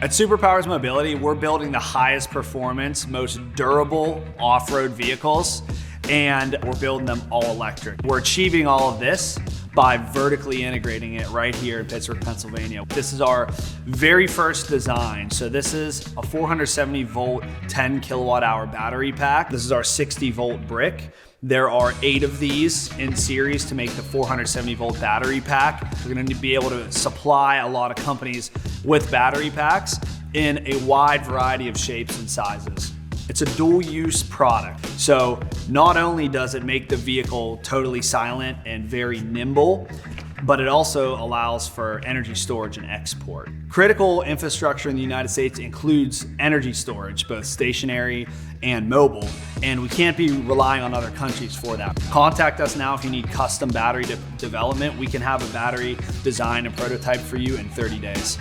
At Superpowers Mobility, we're building the highest performance, most durable off-road vehicles, and we're building them all electric. We're achieving all of this by vertically integrating it right here in Pittsburgh, Pennsylvania. This is our very first design. So this is a 470 volt, 10 kilowatt hour battery pack. This is our 60 volt brick. There are 8 of these in series to make the 470 volt battery pack. We're gonna be able to supply a lot of companies with battery packs in a wide variety of shapes and sizes. It's a dual use product. So not only does it make the vehicle totally silent and very nimble, but it also allows for energy storage and export. Critical infrastructure in the United States includes energy storage, both stationary and mobile, and we can't be relying on other countries for that. Contact us now if you need custom battery development. We can have a battery design and prototype for you in 30 days.